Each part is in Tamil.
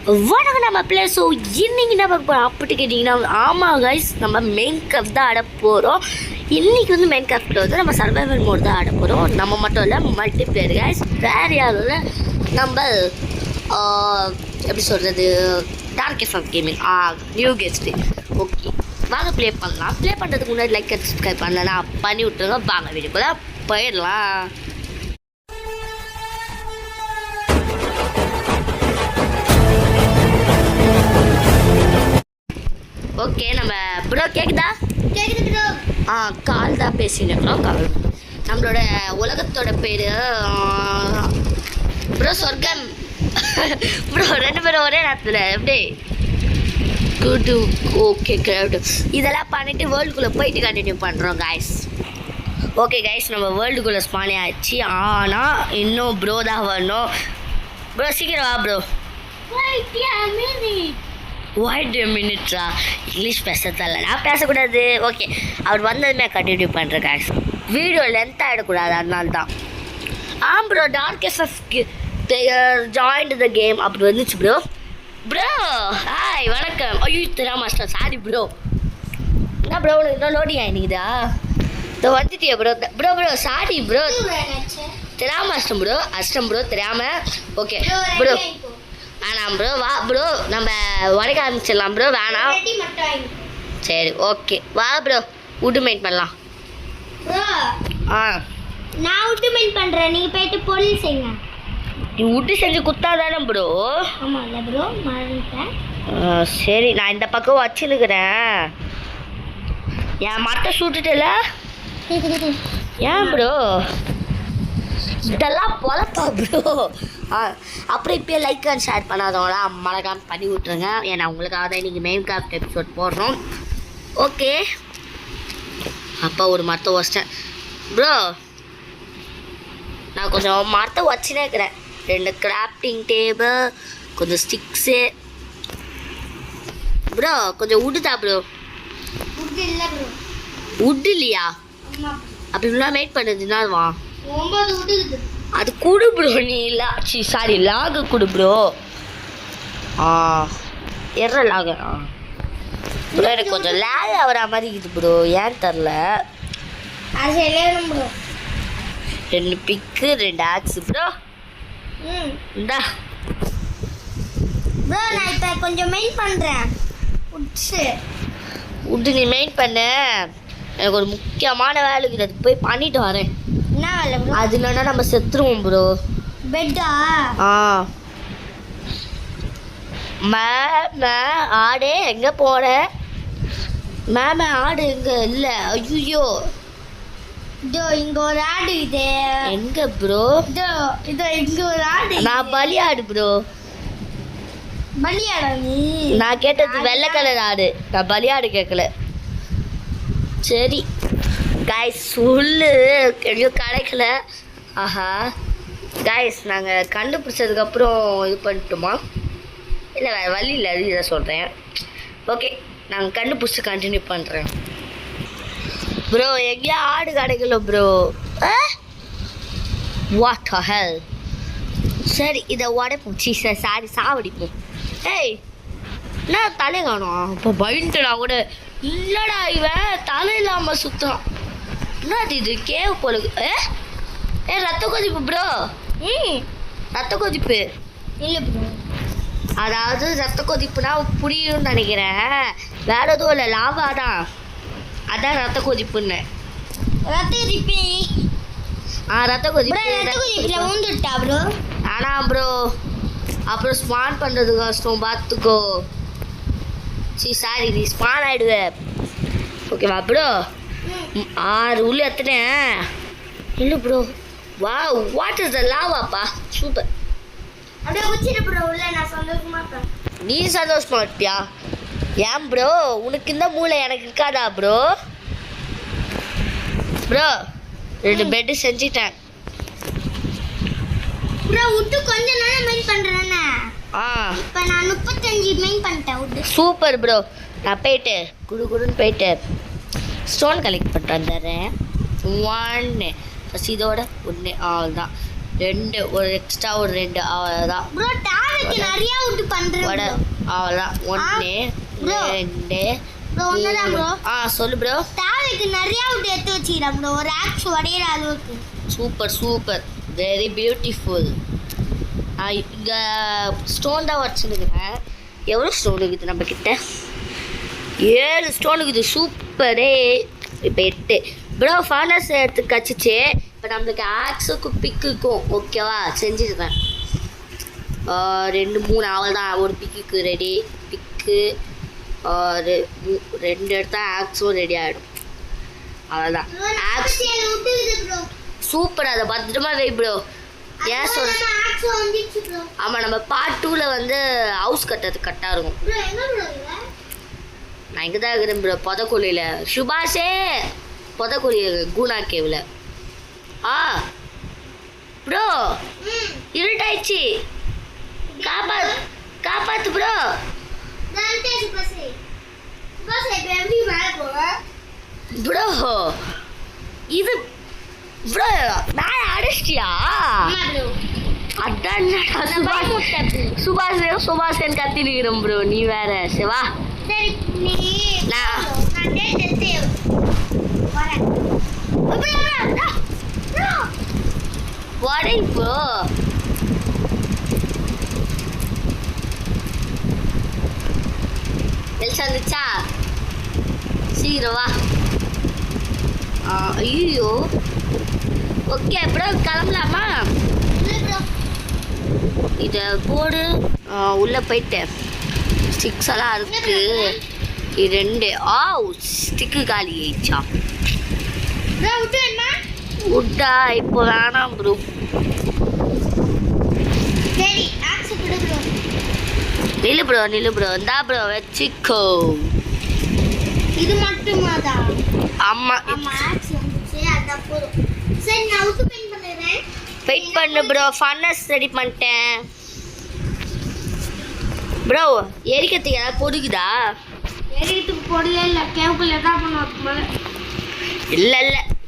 வணக்கம் நம்ம பிள்ளை. ஸோ இன்றைக்கி என்ன பார்க்க போகிறோம் அப்படி கேட்டிங்கன்னா, ஆமாம் கைஸ், நம்ம மெயின் கிராஃப்ட் தான் ஆட போகிறோம். இன்றைக்கி வந்து மெயின் கிராஃப்டில் வந்து நம்ம சர்வைவல் மோட் தான் ஆட போகிறோம். நம்ம மட்டும் இல்லை, மல்டிப்ளேயர் கைஸ். வேறு யாரும் இல்லை, நம்ம எப்படி சொல்கிறது, dark FM gaming new guest. Okay, வாங்க ப்ளே பண்ணலாம். ப்ளே பண்ணுறதுக்கு முன்னாடி லைக் அண்ட் சப்ஸ்கிரைப் பண்ணலன்னா பண்ணி விட்டுருங்க. வாங்க வீடியோக்குள்ள போயிடலாம். ஓகே, நம்ம ப்ரோ கேட்குதா? கேட்குது ப்ரோ. கால் தான் பேசினோம். கால் நம்மளோட உலகத்தோட பேர் ப்ரோ சொர்க்கம். ப்ரோ ரெண்டு பேரும் ஒரே நேரத்தில் எப்படி குட்? ஓகே கிரௌடு இதெல்லாம் பண்ணிவிட்டு வேர்ல்டுக்குள்ளே போயிட்டு கண்டினியூ பண்ணுறோம் கைஸ். ஓகே கைஸ், நம்ம வேர்ல்டுக்குள்ளே ஸ்பானே ஆச்சு. ஆனால் இன்னும் ப்ரோ தான் வரணும். ப்ரோ சீக்கிரம் வா ப்ரோ. வாய்ட் மினிட்ஸா? இங்கிலீஷ் பேச தெரியல, நான் பேசக்கூடாது. ஓகே, அவர் வந்ததுமே கண்டினியூ பண்ணுறேன் கைஸ். வீடியோ லென்த் ஆகிடக்கூடாது, அதனால தான். Bro dark FF joined the game அப்படி வந்துச்சு ப்ரோ. ப்ரோ ஹாய் வணக்கம். ஐயோ தெரியாம மாஸ்டர், சாரி ப்ரோ. என்ன ப்ரோ உனக்கு இன்னும் லோடிங் ஆகிடுதா? இதோ வந்துட்டியா bro? Bro bro sorry bro, தெரியாம அஷ்டம் ப்ரோ. அஷ்டம் ப்ரோ தெரியாமல். ஓகே ப்ரோ, வேணாம் ப்ரோ. வா ப்ரோ, நம்ம உடைக்க ஆரம்பிச்சிடலாம் ப்ரோ. வேணாம், சரி ஓகே வா ப்ரோ, உட்டு மெயின் பண்ணலாம். நான் உட்டு மெயின் பண்ணுறேன், நீங்கள் போயிட்டு பொருள் செய்யுங்க. நீ உட்டு செஞ்சு குத்தா தானே ப்ரோ? ஆமாம் இல்லை ப்ரோ, மறந்துட்டேன். சரி, நான் இந்த பக்கம் வச்சுருக்கிறேன். என் மரத்தை சுட்டுட்டல ஏன் ப்ரோ? இதெல்லாம் பொழப்பா ப்ரோ. அப்புறம் இப்போயே லைக் அண்ட் ஷேர் பண்ணாதவங்களாம் மறக்காம பண்ணி விட்ருங்க. ஏன்னா உங்களுக்காக தான் இன்றைக்கி மெயின் கிராஃப்ட் எபிசோட் போடுறோம். ஓகே, அப்போ ஒரு மரத்தை வச்சிட்டேன் ப்ரோ. நான் கொஞ்சம் மரத்தை வச்சுனே இருக்கிறேன். 2 கிராஃப்டிங் டேபிள், கொஞ்சம் ஸ்டிக்ஸு. ப்ரோ கொஞ்சம் உட்டுதா ப்ரோ? உட்டு இல்லை ப்ரோ. உட்டு இல்லையா? அப்படி இப்படிலாம் மேட் பண்ணுறதுன்னா வா 9 உட்டுக்குது. அது கொடு ப்ரோ. நீ இல்லை சாரி லாகு கொடு ப்ரோ. எற லாகு ப்ரோ. எனக்கு கொஞ்சம் லேக் ஆகிற மாதிரி இருக்குது ப்ரோ, ஏன்னு தெரில. அது செய்யணும் ப்ரோ. 2 பிக்கு 2 ஆக்ஸு ப்ரோ. இந்தா ப்ரோ, நான் இப்போ கொஞ்சம் மெயின் பண்ணுறேன். உட்டு நீ மெயின் பண்ண. எனக்கு ஒரு முக்கியமான வேலை இருக்குது, அது போய் பண்ணிட்டு வரேன். என்ன வேலை ப்ரோ? அது இல்லைன்னா நம்ம செத்துருவோம் ப்ரோ. பெட்டா? மேம் ஆடு எங்கே போன? மேம் ஆடு எங்கே இல்லை? ஐயோ இதோ இங்கே ஒரு ஆடு இது. எங்கே ப்ரோ? இதோ இங்கே ஒரு ஆடு. நான் பலியாடு ப்ரோ. பலியாடா நீ? நான் கேட்டது வெள்ளை கலர் ஆடு, நான் பலியாடு கேட்கல. சரி கைஸ், சொல்லு எங்கேயும் கிடைக்கல. ஆஹா கைஸ், நாங்கள் கண்டுபிடிச்சதுக்கப்புறம் இது பண்ணிட்டோமா? இல்லை வேறு வழி இல்லை, அது இதை சொல்கிறேன். ஓகே, நாங்கள் கண்டுபிடிச்சி கண்டினியூ பண்ணுறேன் ப்ரோ. எங்கேயா ஆடு கிடைக்கல ப்ரோ. வாட் ஹெல். சரி இதை உடைப்போம். சாரி சாவடிப்போம். ஏய் என்ன தலை காணும்? இப்போ பயந்துட்டு நான் கூட இல்லைடா, இவன் தலை இல்லாமல் சுத்தம். என்னது இது? கேவ் போல. ரத்த கொதிப்பு ப்ரோ. ரத்த கொதிப்பு இல்லை ப்ரோ. அதாவது ரத்த கொதிப்புனா புரியும்னு நினைக்கிறேன். வேற எதுவும் இல்லை, லாவா தான். அதான் ரத்த கொதிப்புன்னு. ரத்த கொதிப்பு? ரத்த கொதிப்பு. ரத்த கொதிப்பில் ஊந்துட்டா ப்ரோ? ஆனால் ப்ரோ அப்புறம் ஸ்பான் பண்ணுறது கஷ்டம், பார்த்துக்கோ. சாரி, நீ ஸ்பான் ஆகிடுவேன். ஓகேவா ப்ரோ? 6 உள்ள எத்தனை இல்லை ப்ரோ. வா, வாட் இஸ் த லாவாப்பா, சூப்பர். அப்படியே குச்சிட்டு ப்ரோ உள்ள. நான் சந்தோஷமா இருக்கேன். நீ சந்தோஷமா இருப்பியா? ஏன் ப்ரோ, உனக்கு இந்த மூளை எனக்கு இருக்காதா ப்ரோ? ப்ரோ 2 பெட்டு செஞ்சிட்டேன் ப்ரோ. விட்டு கொஞ்சம் நேரம் மெயின் பண்ணுறேன்னே. இப்போ நான் 35 மெயின் பண்ணிட்டேன் விட்டு. Super bro. நான் போயிட்டு குடுன்னு போயிட்டு ஸ்டோன் கலெக்ட் பண்ணிட்டு வந்துடுறேன். 1 ஃபஸ்ட் இதோட 1 அவ்வளோதான். 2 ஒரு எக்ஸ்ட்ரா ஒரு 2 அவ்வளோதான். ப்ரோ டாவைக்கு நிறைய விட்டு பண்றேன் வடை அவ்வளோதான். 1 bro. 2 ப்ரோ ஒண்ணுதான் ப்ரோ. சொல்லு ப்ரோ. டாவைக்கு நிறைய விட்டு எடுத்து வச்சிக்கிறேன் ப்ரோ, ஒரு ஆக்ஸ் உடையிற அளவுக்கு. Super very beautiful. இங்கே ஸ்டோன் தான் வச்சுருக்குறேன். எவ்வளோ ஸ்டோன் இருக்குது நம்ம கிட்ட? 7 ஸ்டோன் இருக்குது. சூப்பரே. இப்போ 8 ப்ரோ ஃபர்னஸ் எடுத்து கச்சிச்சு. இப்போ நம்மளுக்கு ஆக்ஸுக்கும் பிக்குக்கும் ஓகேவா செஞ்சுருக்கேன். 2 3 அவ்வளோதான். ஒரு பிக்குக்கு ரெடி. பிக்கு ஒரு 2 எடுத்தால் ஆக்ஸும் ரெடி ஆகிடும். அவ்வளோதான். Axe super. அதை பத்திரமா வை ப்ரோ. ஏன் சொல் ஆமாம், நம்ம பார்ட் 2ல் வந்து ஹவுஸ் கட்டுறது கரெக்டாக இருக்கும். நான் இங்கே தான் இருக்கிறேன் ப்ரோ, புதக்குழியில். சுபாஷே புதக்குழியில் கூனா கேவில். ப்ரோ இருட்டாயிடுச்சு. காப்பாத்து ப்ரோ. ப்ரோ இது ப்ரோ மேலே அடிச்சிட்டியா? அதான் சுபாஷன் கத்திருக்கிறோம் ப்ரோ. நீ வேற சிவா. What is bro? வந்துச்சா சீக்கிரம் வா. ஐயோ ஓகே ப்ரோ கிளம்பலாமா? இதை போடு. உள்ளே போயிட்டு ஸ்டிக்ஸ் எல்லாம் இருக்கு. 2 ஸ்டிக்கு காலி ஆயிடுச்சா? உட்டா இப்போ வேணாம் ப்ரோ. நில்லு ப்ரோ இந்தா ப்ரோ வச்சுக்கோ. இது மட்டுமாதான்? ஆமா சரி நான் அவுட் பெயிண்ட் பண்ணிடுறேன். வெயிட் பண்ணு ப்ரோ. ஃபர்னஸ் ரெடி பண்ணிட்டேன் ப்ரோ. எரிக்கிறதுக்கு ஏதாவது பொடுக்குதா? எரிக்கிறதுக்கு பொடியே இல்லை, கேவுக்குள்ள தான் பண்ணுவோம். இல்லை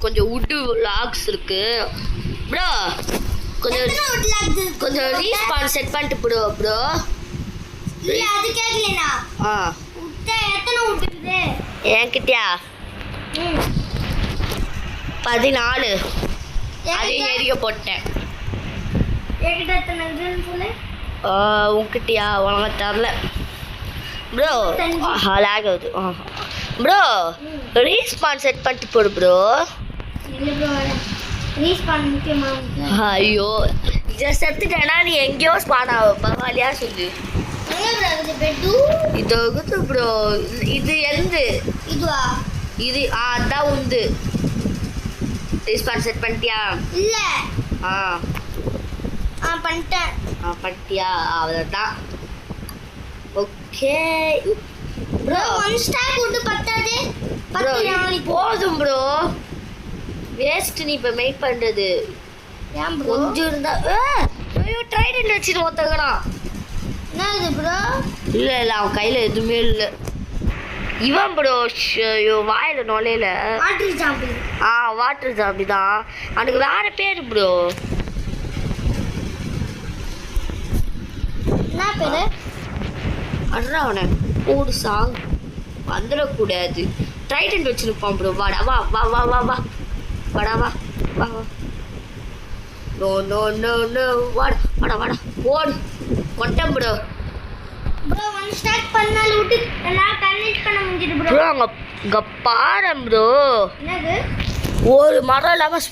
கொஞ்சம் உட்டு லாக்ஸ் இருக்கு ப்ரோ. கொஞ்சம் ரீஸ்பான் செட் பண்ணிட்டு ப்ரோ. இல்ல அது கேக்கலனா உட்ட எத்தனை உட்டுது என்கிட்டயா? 14. அது எரிக்க போட்டேன். என்கிட்ட எத்தனை இருக்குன்னு சொல்லு. உன்கிட்டயா? உனக்கு தரல ப்ரோ. லாக் ஆகுது ப்ரோ. ரீஸ்பான் செட் பண்ணிட்டு போடு ப்ரோ. இல்ல ப்ரோ ரீஸ்பான் முக்கியமா. ஐயோ இதை செத்துட்டேன்னா நீ எங்கேயோ ஸ்பான் ஆக பரவாயில்லையா சொல்லு. இது ப்ரோ. இது எந்து இதுவா? இது அதான் உந்து. ரீஸ்பான் செட் பண்ணிட்டியா? இல்ல பண்ணிட்டேன். பண்ணிட்டியா? அவ்வளோதான். ஓகே ப்ரோ ஒன் ஸ்டாக் போட்டு பத்தாது ப்ரோ. போதும் ப்ரோ. வேஸ்ட் நீ இப்போ மேக் பண்ணுறது. ஏன் ப்ரோ? கொஞ்சம் இருந்தா ஐயோ ட்ரைடன்ட் வச்சுட்டு ஒருத்தங்கண்ணா. என்ன இது ப்ரோ? இல்லை அவன் கையில் எதுவுமே இல்லை. இவன் ப்ரோ ஐயோ வாயில் நுழையில. Water zombie. வாட்டர் ஜாம்பி தான். அவனுக்கு வேற பேர் ப்ரோ. என்ன பேரு? அட்ரா அவனை போடு சாங் வந்துடக்கூடாது. ட்ரைடன்ட் வச்சுருப்பான் ப்ரோ. வாடா வா வா வா வா வா வாடா வா வா வா. நோ நோ நோ நோ வாடா போடு. கொட்டம் ப்ரோ. ப்ரோ ஒன் ஸ்டாக் பண்ணால விட்டு எல்லாம் கனெக்ட் பண்ண முடியுது ப்ரோ. ப்ரோ அங்கே பாரு ப்ரோ. என்னது? ஒரு மரம் இல்லாமல்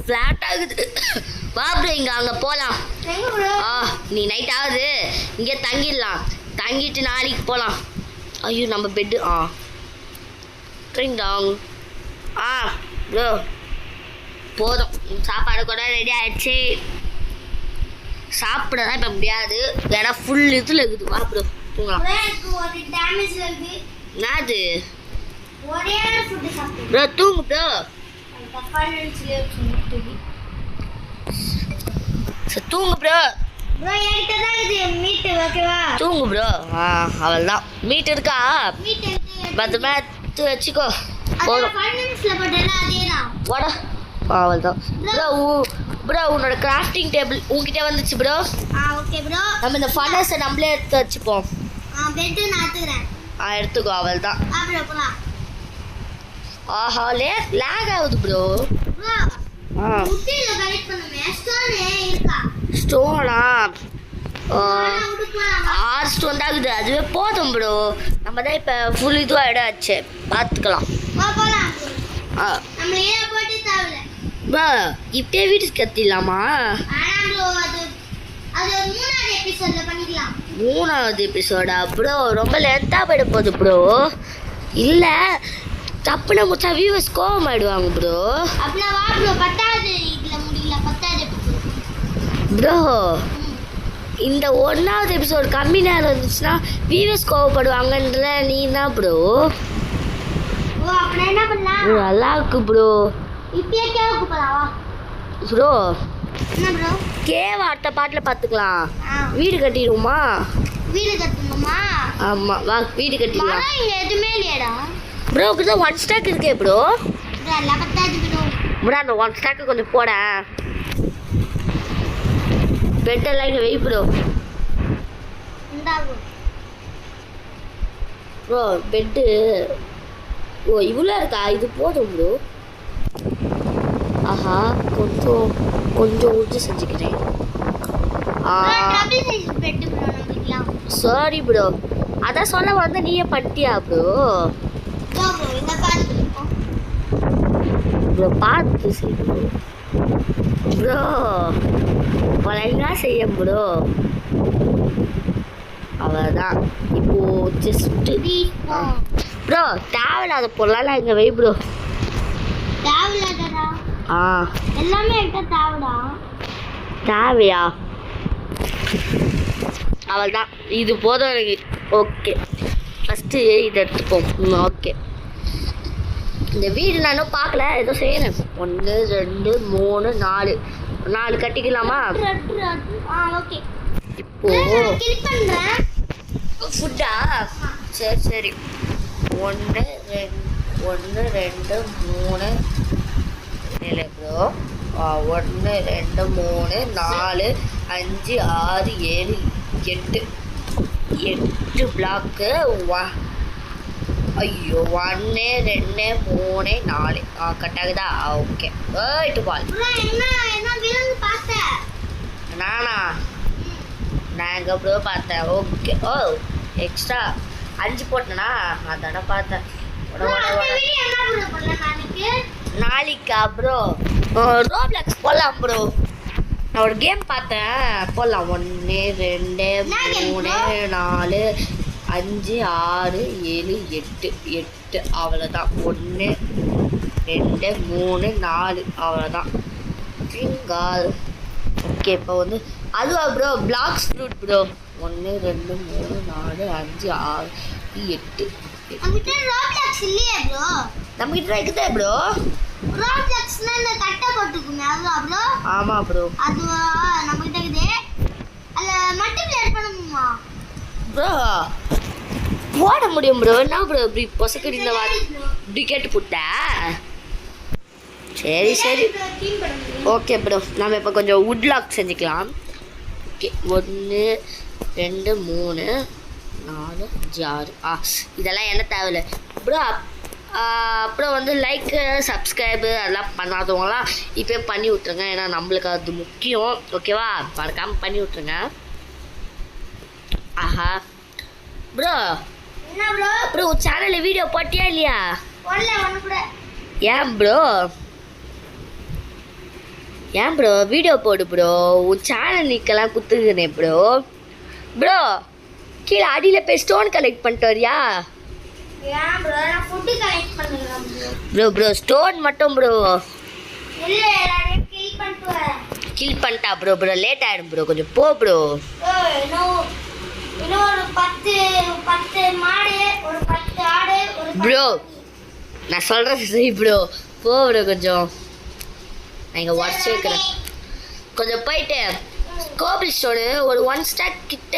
ஃப்ளாட் ஆகுது. வா ப்ரோ அங்கே போகலாம். எங்க ப்ரோ? நீ நைட் ஆகுது இங்கே தங்கிடலாம். தங்கிட்டு நாளைக்கு போகலாம். ஐயோ நம்ம பெட்டு ட்ரிங் டாங். ப்ரோ போதும். சாப்பாடு கூட ரெடி ஆகிடுச்சு. சாப்பிட தான் இப்போ முடியாது, ஏன்னா ஃபுல் இதில் இருக்குது. வா ப்ரோ தூங்கலாம். என்னது ப்ரோ? தூங்கு ப்ரோ. தூங்கு ப்ரோ. தூங்கு ப்ரோ. அவள்தான் மீட் இருக்கா? பத்திரமா எடுத்து வச்சுக்கோ. போதும். வாடா அவ்வளோதான் ப்ரோ. ப்ரோ உன்னோட கிராஃப்டிங் டேபிள் உங்ககிட்ட வந்துச்சு ப்ரோ. Okay bro. நம்ம இந்த ஃபர்னஸை நம்மளே எடுத்து வச்சுப்போம். பெட் நான் எடுத்துக்கிறேன். எடுத்துக்கோ அவ்வளோதான். ப்ரோ போலாம். ஆஹா லேக் ஆகுது ப்ரோ. ப்ரோ உட்டில கனெக்ட் பண்ணுமே ஸ்டோன் இருக்கா? ஸ்டோனா 6 ஸ்டோன் தான் ஆகுது. அதுவே போதும் ப்ரோ. நம்ம தான் இப்போ ஃபுல் இதுவாக இடம் ஆச்சு, பார்த்துக்கலாம். போலாம். நம்ம ஏன் போட்டு தேவையில்ல ப்ரோ. இப்பயே வீட்டுக்கு கத்திடலாமா? ஆனா ப்ரோ அது 3வது எபிசோட்ல பண்ணிக்கலாம். 3வது எபிசோடா ப்ரோ? ரொம்ப லென்த்தாக போயிட போகுது ப்ரோ. இல்லை தப்புனா முச்சா வியூவர்ஸ் கோவம் ஆயிடுவாங்க ப்ரோ. அப்படின்னா வா ப்ரோ 10வது இதுல முடியல 10வது எபிசோட் ப்ரோ. இந்த 1வது எபிசோட் கம்மி நேரம் இருந்துச்சுன்னா வியூவர்ஸ் கோவப்படுவாங்கன்ற நீ தான் ப்ரோ. அப்படின்னா என்ன பண்ணலாம்? நல்லா இருக்கு ப்ரோ. இப்பயே கேவுக்கு போலாம் வா ப்ரோ. என்ன ப்ரோ? கேவ அடுத்த பாட்டில் பார்த்துக்கலாம். வீடு கட்டிடுவோமா? வீடு கட்டணுமா? ஆமாம் வா வீடு கட்டிடலாம். மரம் இங்கே எதுவுமே இல்லையாடா ப்ரோ? தான் 1 ஸ்டாக் இருக்கே ப்ரோ. எல்லாம் 10வது ப்ரோ. ப்ரோ அந்த 1 ஸ்டாக்கு கொஞ்சம் போடேன். பெட்டெல்லாம் இங்கே வெய் ப்ரோ. இந்தாகும் ப்ரோ பெட்டு. இவ்வளோ இருக்கா? இது போதும் ப்ரோ. ஆஹா கொஞ்சம் ஊற்றி செஞ்சுக்கிறேன். டபுள் சைஸ் பெட் ப்ரோ நம்பிக்கலாம். Sorry bro. அதான் சொல்ல வந்து நீயே பண்ணிட்டியா ப்ரோ? ப்ரோ இந்த பாத்து ப்ரோ பார்த்து செய் ப்ரோ. ப்ரோ ஒழுங்கா செய்ய ப்ரோ. அவ்வளோதான். இப்போ ஜஸ்ட்டு ப்ரோ தேவையில்லாத பொருளாலாம் இங்கே வை ப்ரோ. தேவையில்லாதடா. எல்லாமே என்கிட்ட தேவைடா. தேவையா? அவள்தான் இது போதும் எனக்கு. ஓகே ஃபஸ்ட்டு இதை எடுத்துப்போம். ஓகே இந்த வீடு நான் இன்னும் பார்க்கல, ஏதோ செய்யணும். 1 2 3 4 கட்டிக்கலாமா? ஓகே இப்போ கிளிக் பண்றேன். ஃபுட்டா? சரி 1 2 3 இல்லை ப்ரோ. 1 2 3 4 5 6 7 8 பிளாக்கு. ஐயோ 1 2 3 4 கட்டாகுதா? ஓகே 8 பால். நானா? நான் எங்கே ப்ரோ பார்த்தேன்? Okay extra 5 போட்டேனா? அதான பார்த்தேன். நாளைக்கா ப்ரோ? ரோப்ளாக்ஸ் போடலாம் ப்ரோ. நான் ஒரு கேம் பார்த்தேன், போடலாம். 1 2 3 4 5 6 7 8 அவ்வளோதான். 1 2 3 4 அவ்வளோதான். ட்ரிங்கால். ஓகே இப்போ வந்து அதுவா ப்ரோ? Blocks fruit bro. 1 2 3 4 5 6 8 நம்மகிட்ட ரோப்ளாக்ஸ் இல்லையே ப்ரோ. நம்மகிட்ட இருக்குதே ப்ரோ. ரோப்ளாக்ஸ்னா இந்த கட்டை போட்டுக்குமே அதுவா ப்ரோ? ஆமாம் ப்ரோ. அதுவா நம்மகிட்ட இருக்குது. அதில் மல்டிப்ளேயர் பண்ணணுமா ப்ரோ? போட முடியும் ப்ரோ. என்ன ப்ரோ இப்படி பொசக்கடி இந்த இப்படி கேட்டு போட்டா? சரி ஓகே ப்ரோ. நம்ம இப்போ கொஞ்சம் வுட் லாக் செஞ்சுக்கலாம். ஓகே 1 2 3 4 5 6 இதெல்லாம் என்ன தேவையில்லை ப்ரோ. அப்புறம் வந்து லைக்கு சப்ஸ்கிரைபு அதெல்லாம் பண்ணாதவங்களாம் இப்போ பண்ணி விட்ருங்க. ஏன்னா நம்மளுக்கு அது முக்கியம். ஓகேவா? மறக்காமல் பண்ணி விட்ருங்க. ஆஹா ப்ரோ. என்ன ப்ரோ? ப்ரோ சேனலில் வீடியோ போட்டியா இல்லையா? ஒன்று கூட. ஏன் ப்ரோ வீடியோ போடு ப்ரோ. உன் சேனல் நிற்கலாம் குத்துக்குனே ப்ரோ. கீழே அடியில் போய் ஸ்டோன் கலெக்ட் பண்ணிட்டு வரியா? ஏன் ப்ரோ? நான் ஃபுட் கலெக்ட் பண்ணுறேன் ப்ரோ ஸ்டோன் மட்டும் ப்ரோ. இல்லை எல்லாரையும் கில் பண்ணிட்டு வரேன். கில் பண்ணிட்டா ப்ரோ லேட் ஆகிடும் ப்ரோ. கொஞ்சம் போ ப்ரோ. இன்னும் ஒரு 10 மாடு, ஒரு 10 ஆடு, ஒரு ப்ரோ நான் சொல்கிறது சரி ப்ரோ. போ ப்ரோ கொஞ்சம். நான் இங்கே உடச்சி வைக்கிறேன். கொஞ்சம் போயிட்டு கோபிள் ஸ்டோனு ஒரு 1 ஸ்டாக் கிட்ட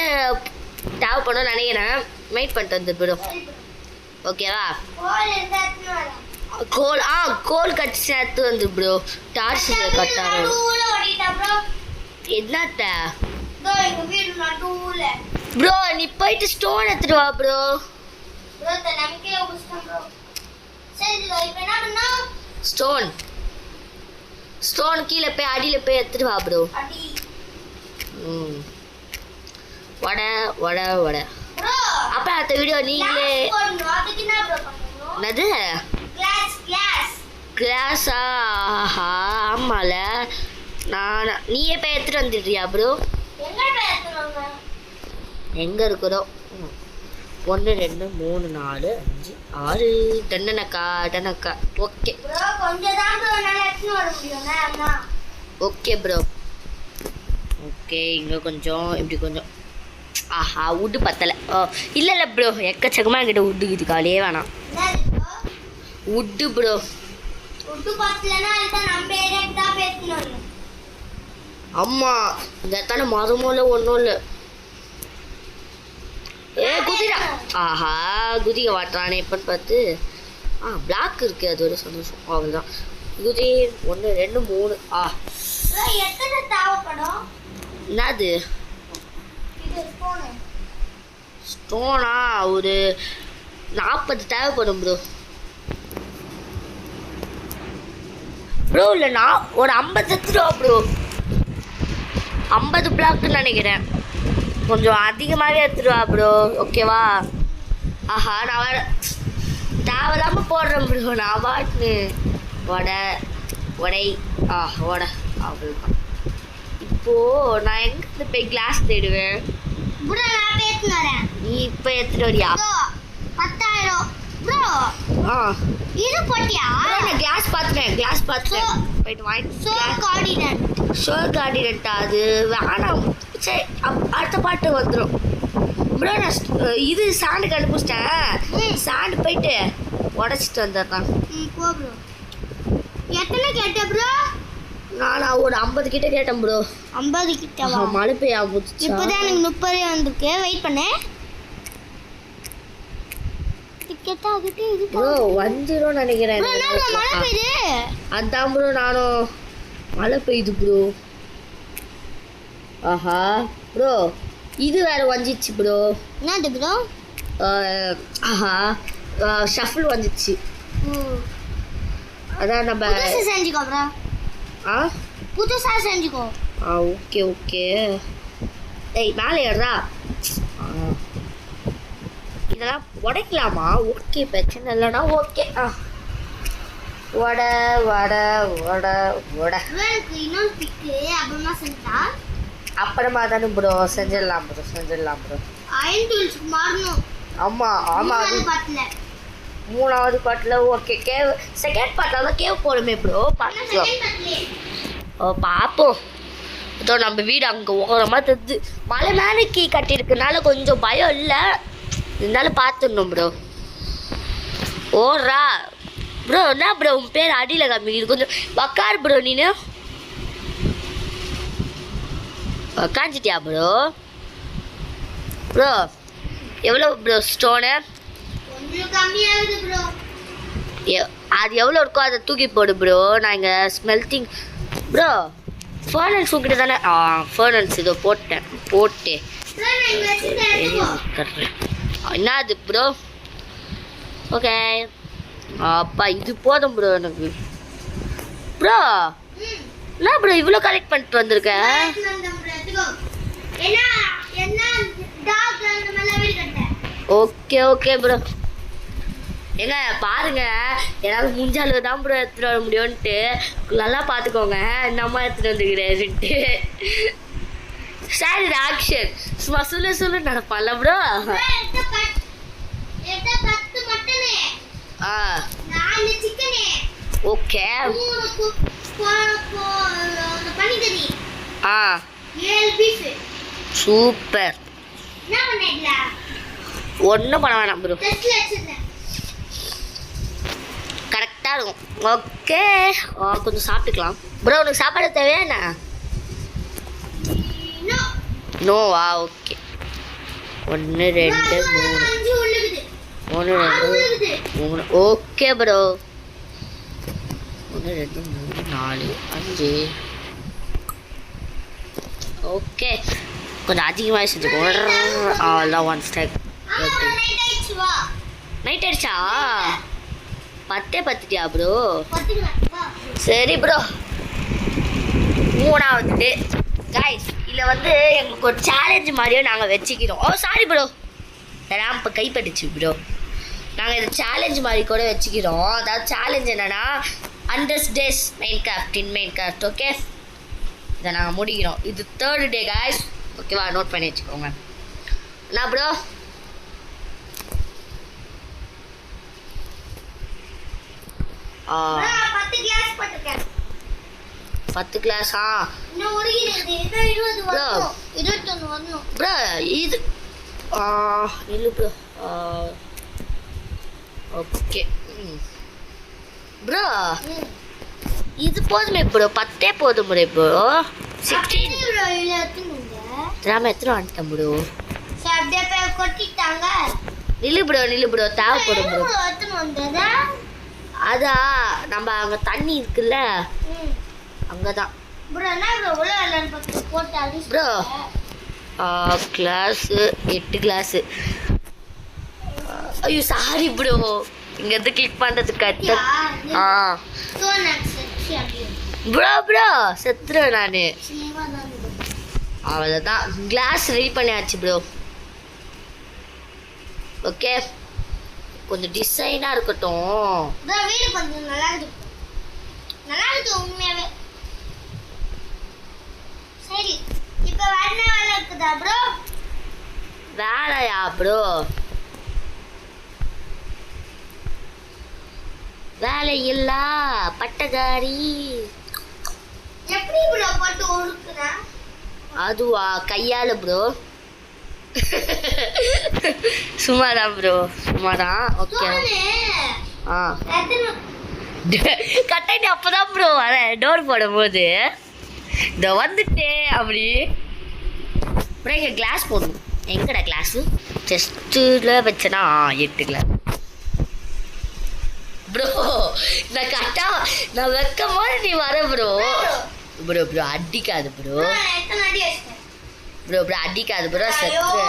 தேவைப்படும் நினைக்கிறேன். வெயிட் பண்ணிட்டு வந்து ப்ரோ. ஓகேவா? கோல் கட்டி சேர்த்து வந்து ப்ரோ டார்ச் கட்டாரு நடுவுல ஓடிட்டா ப்ரோ. என்னத்த இதோ எங்க வீடு நடுவுல. ப்ரோ நீ போயிட்டு ஸ்டோன் எடுத்துட்டு வா ப்ரோ. ப்ரோ நமக்கே உஸ்தான் ப்ரோ. சரி இதோ இப்போ என்ன பண்ணோம்? ஸ்டோன் கீழே போய் அடியில் போய் எடுத்துட்டு வா ப்ரோ. அடி. வடை வடை வடை. ப்ரோ அப்புறம் அடுத்த வீடியோ நீங்களே போடணும். அதுக்கு என்ன ப்ரோ பண்ணணும்? என்னது கிளாஸா? ஆமால நீயே போய் எடுத்துட்டு வந்துடுறியா ப்ரோ? எங்க போய் எடுத்துறோங்க? எங்கே இருக்கிறோம்? 1 2 3 4 5 6 டன்னக்கா. ஓகே ப்ரோ கொஞ்சம் தான் ப்ரோ என்னால எடுத்துன்னு வர முடியும் அண்ணா. Okay bro. ஓகே இங்கே கொஞ்சம் இப்படி கொஞ்சம் உட்டு பத்தலை. இல்லை ப்ரோ எக்கச்சக்கமாக என்கிட்ட உட்டுக்குது காலையே வேணாம். உட்டு ப்ரோ உட்டு பத்தலைன்னா அதுதான் நம்ம ஏரியாக்கு தான் பேசணும். அம்மா இந்த இடத்தான மரமும் இல்லை ஒன்றும் இல்லை. குதிரா குதிரை வாட்டுறானே எப்பன்னு பார்த்து பிளாக் இருக்கு, அது ஒரு சந்தோஷம். அவ்வளோதான். குதி 1 2 3 எத்தனை தேவைப்படும்? என்னது ஸ்டோனா? ஒரு 40 தேவைப்படும் ப்ரோ. ப்ரோ இல்லை நான் ஒரு 50 எடுத்துருவா ப்ரோ. 50 பிளாக்குன்னு நினைக்கிறேன். கொஞ்சம் அதிகமாகவே எடுத்துருவா ப்ரோ. ஓகேவா? நான் தேவையில்லாமல் போடுறேன் ப்ரோ. நான் பாட்டு வடை வடை அவ்வளோதான். இப்போது நான் எங்கே போய் கிளாஸ் தேடுவேன்? நீ இப்போ எடுத்துட்டு வரியா? 10,000 ப்ரோ. இது போட்டியா? நான் கிளாஸ் பார்த்துட்டேன் போயிட்டு வாங்கிட்டு. ஷோர் கார்டினட்டா? அது வேணாம். சரி அடுத்த பாட்டு வந்துடும் ப்ரோ. நான் இது சாண்டு கண்டுபிடிச்சிட்டேன். சாண்டு போயிட்டு உடச்சிட்டு வந்துடுறான். போ ப்ரோ. எத்தனை கேட்ட ப்ரோ? நான் ஒரு 50 கிட்ட கேட்டேன் ப்ரோ. 50 கிட்ட மழை பெய்ய ஆரம்பிச்சு. இப்போதான் எனக்கு 30 வந்திருக்கு. வெயிட் பண்ணு. ப்ரோ வந்துடும் நினைக்கிறேன். மழை பெய்யுது. அதான் ப்ரோ நானும் மழை பெய்யுது ப்ரோ. ப்ரோ இது வேற வந்துச்சு ப்ரோ. என்னது ப்ரோ? ஷஃபிள் வந்துச்சு. அதான் நம்ம செஞ்சுக்கோ ப்ரோ. புதுசா செஞ்சுக்கோ. ஓகே மேலே ஏறா. இதெல்லாம் உடைக்கலாமா? ஓகே பிரச்சனை இல்லைனா ஓகே. வடை வடை வடை வடை இன்னொரு பிக்கு அப்புறமா செஞ்சா அப்புறமா தானே ப்ரோ செஞ்சிடலாம் ப்ரோ. அயன் டூல்ஸ்க்கு மாறணும். ஆமாம் மூணாவது பாட்டில் ஓகே. கேவ் செகண்ட் பாட்டில் கேவ் போடுமே ப்ரோ. பார்ப்போம். இதோ நம்ம வீடு அங்கே ஓரமாக தெரிஞ்சு மலை மேலே கீ கட்டியிருக்கனால கொஞ்சம் பயம் இல்லை. இருந்தாலும் பார்த்துடணும் ப்ரோ. ஓடுறா ப்ரோ. என்ன ப்ரோ உன் பேர் அடியில் காமிக்குது? கொஞ்சம் உக்கார் ப்ரோ. நீனு உக்காஞ்சிட்டியா ப்ரோ? எவ்வளோ ப்ரோ ஸ்டோனு? அது எவ்வளோ இருக்கோ அதை தூக்கி போடு ப்ரோ. நான் இங்கே ஸ்மெல்டிங் ப்ரோ. ஃபர்னன்ஸ் உங்ககிட்ட தானே? ஃபர்னன்ஸ் இதோ போட்டு என்ன அது ப்ரோ? ஓகே அப்பா இது போதும் ப்ரோ எனக்கு. ப்ரோ என்ன ப்ரோ இவ்வளோ கலெக்ட் பண்ணிட்டு வந்திருக்க? Okay bro. ஏங்க பாருங்க, ஏதாவது முடிஞ்ச அளவு தான் ப்ரோ எடுத்துகிட்டு வர முடியும்ன்ட்டு நல்லா பார்த்துக்கோங்க. நம்ம எடுத்துகிட்டு வந்துக்கிறேன்ட்டு சார் இது ஆக்ஷன் சும்மா சொல்லு நடப்பான்ல ப்ரோ. Okay super. ஒன்றும் பண்ண வேணாம் ப்ரோ. கரெக்டாக இருக்கும். ஓகே கொஞ்சம் சாப்பிட்டுக்கலாம் ப்ரோ. உனக்கு சாப்பாடு தேவையா என்ன? நோவா? Okay 1 2 3 1 2 3 okay bro. 1 2 3 4 5. ஓகே கொஞ்சம் அதிகமாக செஞ்சுக்கோ. அவ்வளோதான் 1 ஸ்டெக். நைட் ஆயிடுச்சா? 10 10ட்டியா ப்ரோ? சரி ப்ரோ. 3வது டே கைஸ். இதில் வந்து எங்களுக்கு ஒரு சேலஞ்சு மாதிரியே நாங்கள் வச்சுக்கிறோம். சாரி ப்ரோ, ரேம்பை கைப்பட்டுச்சு ப்ரோ. நாங்கள் இதை சேலஞ்ச் மாதிரி கூட வச்சுக்கிறோம். அதாவது சேலஞ்ச் என்னென்னா 100 days மெயின் கிராஃப்ட். ஓகே, இதை நாங்கள் முடிக்கிறோம். இது 3rd டே கைஸ். ஓகேவா, நோட் பண்ணி வச்சுக்கோங்க. என்ன ப்ரோ? ஆ 10 கிளாஸா? ப்ரோ இது இல்லை ப்ரோ. ஓகே ப்ரோ, இது போதுமே ப்ரோ. 10 போதும் ப்ரோ. 16 திராம எத்தனை வந்துட்டேன் ப்ரோ. நில்லு ப்ரோ தேவைப்படும் ப்ரோ. அதான் நம்ம அங்கே தண்ணி இருக்குல்ல, அங்கதான் ப்ரோ. Class 8 class. ஐயோ சாரி ப்ரோ, இங்கேருந்து கிளிக் பண்ணுறதுக்கு கட்ட. ப்ரோ செத்துறேன் நான். அவ்வளோதான், கிளாஸ் ரெடி பண்ணியாச்சு ப்ரோ. ஓகே, கொஞ்சம் டிசைனாக இருக்கட்டும். வீடு கொஞ்சம் நல்லா இருக்கு உண்மையாவே. சரி, இப்போ வேலை இருக்குதா ப்ரோ? வேலையா ப்ரோ? வேலை இல்ல பட்டதாரி. எப்படி ப்ரோ போட்டு ஒடுக்குறா? அதுவா கையால ப்ரோ. சும்மாதான் ப்ரோ, சும்மாதான். ஓகே கட்டாயிட்டு அப்போதான் ப்ரோ வரேன். டோர் போடும்போது இந்த வந்துட்டே அப்படி அப்புறம் இங்கே கிளாஸ் போடணும். எங்கடா கிளாஸு? செஸ்ட்டில் வச்சேன்னா 8 கிளாஸ் ப்ரோ. நான் கரெக்டா நான் வைக்கும் போது நீ வர ப்ரோ. ப்ரோ அடிக்காது ப்ரோ. ப்ரோ அடிக்காது ப்ரோ. செத்து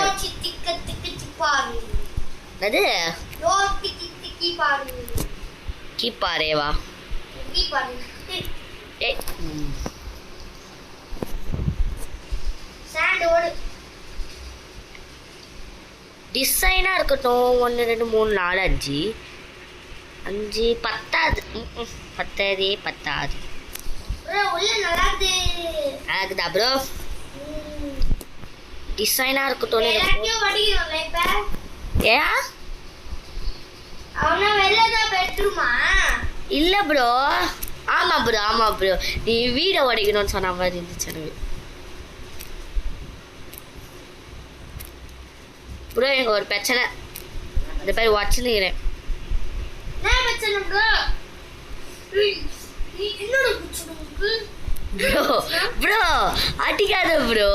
அது கீப்பாரேவா? ஏய் டிசைனாக இருக்கட்டும். 1 2 3 4 5 5 பத்தாது. பத்தாது. அழகுதா ப்ரோ. டிசைனாக இருக்கட்டும். ஏன் இல்லை ப்ரோ. ஆமாம் ப்ரோ நீ வீடை உடைக்கணும்னு சொன்ன மாதிரி இருந்துச்சு எனக்கு ப்ரோ. எனக்கு ஒரு பிரச்சனை, இந்த பேர் வச்சுக்கிறேன் ப்ரோ. அடிக்காத ப்ரோ.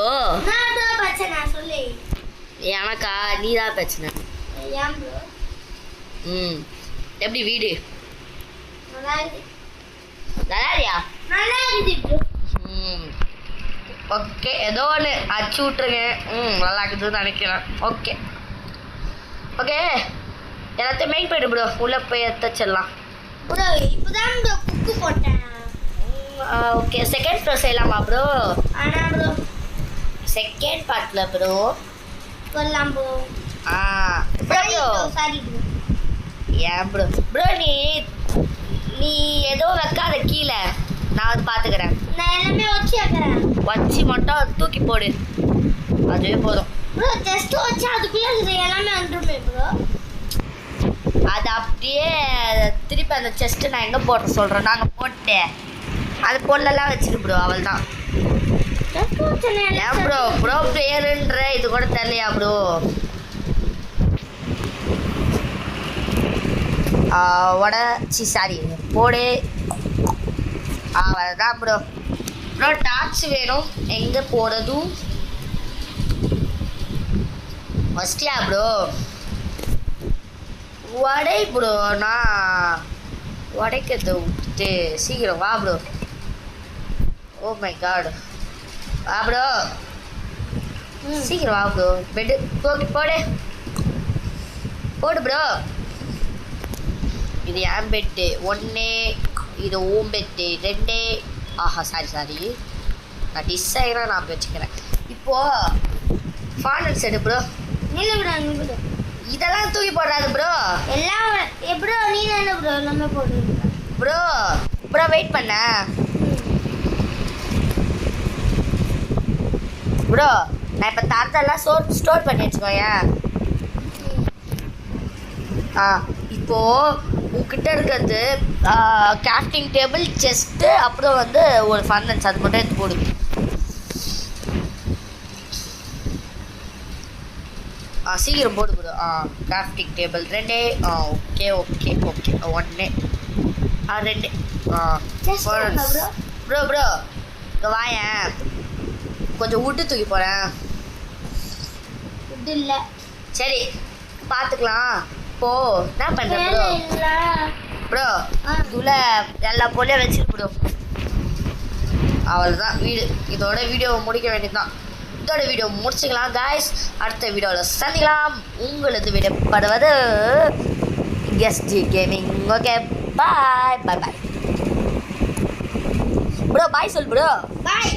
எனக்கா நீ தான் பிரச்சனை. எப்படி வீடு நல்லாரியா? ஓகே, ஏதோ ஒன்று அடிச்சு விட்ருங்க. நல்லா இருக்குதுன்னு நினைக்கிறேன். ஓகே எல்லாத்தையும் மெயின் போயிடு ப்ரோ. உள்ளே போய் எடுத்துச்சிடலாம் ப்ரோ. இப்போதான் ப்ரோ குக்கு போட்டேன். ஓகே, செகண்ட் ஃப்ளோர் செய்யலாமா ப்ரோ? ஆனால் ப்ரோ செகண்ட் பார்ட்டில் ப்ரோ சொல்லலாம் ப்ரோ. Bro sorry bro. ஏன் ப்ரோ நீ ஏதோ வைக்காத கீழே, நான் வந்து பார்த்துக்கிறேன். நான் எல்லாமே வச்சு வைக்கிறேன். வச்சு மட்டும் தூக்கி போடு, அதுவே போதும் ப்ரோ. ஜஸ்ட் வச்சு அதுக்குள்ளே எல்லாமே வந்துடுமே ப்ரோ. அது அப்படியே திருப்பி அந்த செஸ்ட்டு நான் எங்கே போட சொல்கிறேன். நாங்கள் போட்டேன் அது பொருளெல்லாம் வச்சிரு ப்ரோ. அவள் தான் ஏன் ப்ரோ பேருன்ற இது கூட தெரியலையா ப்ரோ? சாரி போடு. அவ்வளோதான் ப்ரோ. டார்ச் வேணும். எங்கே போடுறதும் ஃபஸ்ட்டியா ப்ரோ? வடை ப்ரோ. நான் உடைக்கிறத விட்டுட்டு சீக்கிரம் வா ப்ரோ. ஓ மை காட், வா ப்ரோ, சீக்கிரம் வா ப்ரோ. பெட்டு போடு போடு ப்ரோ. இது என் பெட்டு 1, இது ஓம் பெட்டு 2. ஆஹா சாரி, நான் டிஸ்ஸாக நான் வச்சுக்கிறேன். இப்போது ஃபானல்ஸ் எடு ப்ரோ. இல்லை ப்ரோ, நீ ப்ரோ இதெல்லாம் தூக்கி போடாது ப்ரோ. எல்லாம் ப்ரோ நீ தானே ப்ரோ எல்லாமே போடுறீங்க ப்ரோ வெயிட் பண்ண ப்ரோ. நான் இப்போ தரத்தெல்லாம் ஸ்டோர் பண்ணி வச்சுக்கோயேன். இப்போது உங்ககிட்ட இருக்கிறது கிராஃப்டிங் டேபிள், செஸ்ட்டு, அப்புறம் வந்து ஒரு ஃபர்னஸ், அது மட்டும் எடுத்து போடு. சீக்கிரம் போடு bro. Grafting table 2. Okay 1 2. Bro இங்கே வாயேன், கொஞ்சம் விட்டு தூக்கி போகிறேன். இது இல்லை சரி பார்த்துக்கலாம். இப்போ என்ன பண்ணுறேன் ப்ரோ? ப்ரோ இதுல எல்லா பொருளையும் வச்சுட்டு ப்ரோ. அவ்வளோதான் வீடு. இதோட வீடியோவை முடிக்க வேண்டியதுதான். இதோட வீடியோ முடிச்சுக்கலாம் காய்ஸ். அடுத்த வீடியோவில் சந்திக்கலாம். உங்களது விடப்படுவது SG gaming. Okay bye bro. Bye சொல் ப்ரோ. பாய்.